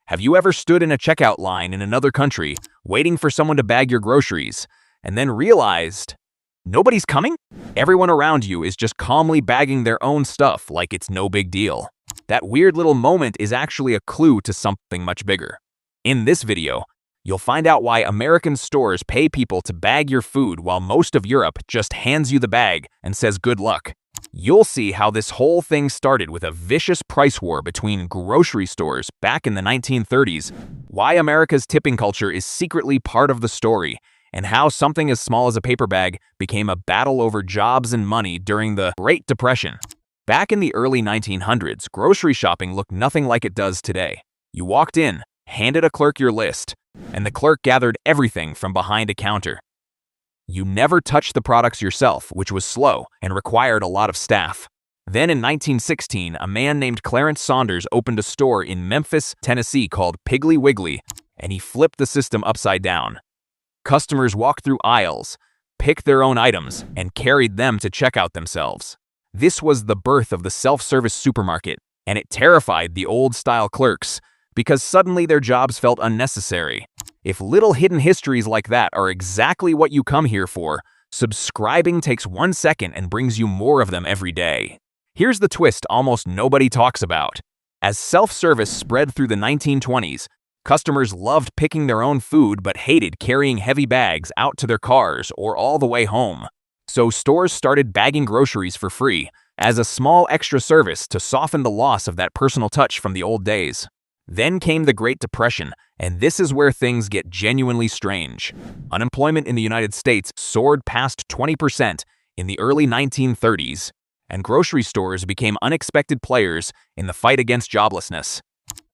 Have you ever stood in a checkout line in another country, waiting for someone to bag your groceries, and then realized nobody's coming? Everyone around you is just calmly bagging their own stuff like it's no big deal. That weird little moment is actually a clue to something much bigger. In this video, you'll find out why American stores pay people to bag your food while most of Europe just hands you the bag and says good luck. You'll see how this whole thing started with a vicious price war between grocery stores back in the 1930s, why America's tipping culture is secretly part of the story, and how something as small as a paper bag became a battle over jobs and money during the Great Depression. Back in the early 1900s, grocery shopping looked nothing like it does today. You walked in, handed a clerk your list, and the clerk gathered everything from behind a counter. You never touched the products yourself, which was slow and required a lot of staff. Then in 1916, a man named Clarence Saunders opened a store in Memphis, Tennessee called Piggly Wiggly, and he flipped the system upside down. Customers walked through aisles, picked their own items, and carried them to checkout themselves. This was the birth of the self-service supermarket, and it terrified the old-style clerks because suddenly their jobs felt unnecessary. If little hidden histories like that are exactly what you come here for, subscribing takes 1 second and brings you more of them every day. Here's the twist almost nobody talks about. As self-service spread through the 1920s, customers loved picking their own food but hated carrying heavy bags out to their cars or all the way home. So stores started bagging groceries for free as a small extra service to soften the loss of that personal touch from the old days. Then came the Great Depression, and this is where things get genuinely strange. Unemployment in the United States soared past 20% in the early 1930s, and grocery stores became unexpected players in the fight against joblessness.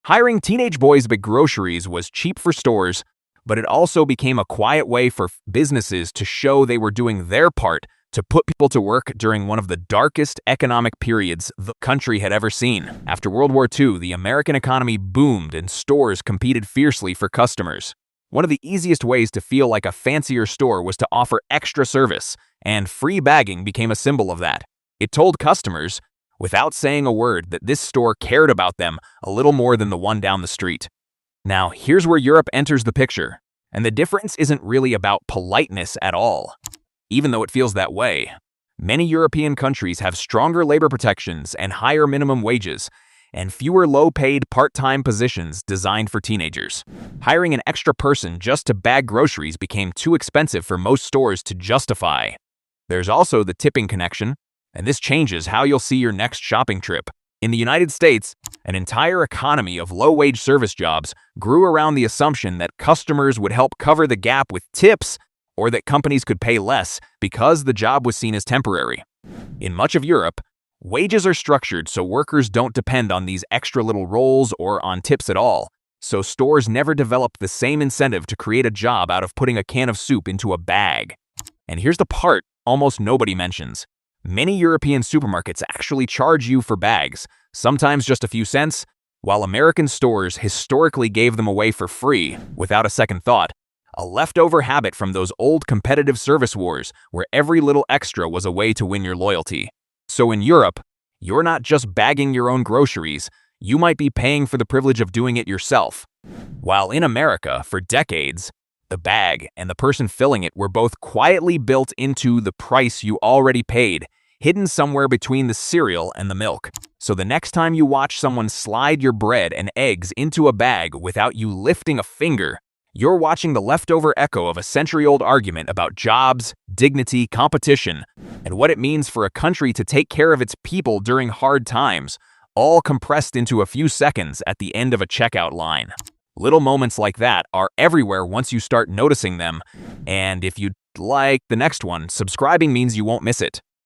Hiring teenage boys to bag groceries was cheap for stores, but it also became a quiet way for businesses to show they were doing their part to put people to work during one of the darkest economic periods the country had ever seen. After World War II, the American economy boomed and stores competed fiercely for customers. One of the easiest ways to feel like a fancier store was to offer extra service, and free bagging became a symbol of that. It told customers, without saying a word, that this store cared about them a little more than the one down the street. Now, here's where Europe enters the picture, and the difference isn't really about politeness at all. Even though it feels that way, many European countries have stronger labor protections and higher minimum wages, and fewer low-paid part-time positions designed for teenagers. Hiring an extra person just to bag groceries became too expensive for most stores to justify. There's also the tipping connection, and this changes how you'll see your next shopping trip. In the United States, an entire economy of low-wage service jobs grew around the assumption that customers would help cover the gap with tips, or that companies could pay less because the job was seen as temporary. In much of Europe, wages are structured so workers don't depend on these extra little roles or on tips at all, so stores never developed the same incentive to create a job out of putting a can of soup into a bag. And here's the part almost nobody mentions. Many European supermarkets actually charge you for bags, sometimes just a few cents, while American stores historically gave them away for free without a second thought. A leftover habit from those old competitive service wars where every little extra was a way to win your loyalty. So in Europe, you're not just bagging your own groceries, you might be paying for the privilege of doing it yourself. While in America, for decades, the bag and the person filling it were both quietly built into the price you already paid, hidden somewhere between the cereal and the milk. So the next time you watch someone slide your bread and eggs into a bag without you lifting a finger, you're watching the leftover echo of a century-old argument about jobs, dignity, competition, and what it means for a country to take care of its people during hard times, all compressed into a few seconds at the end of a checkout line. Little moments like that are everywhere once you start noticing them, and if you'd like the next one, subscribing means you won't miss it.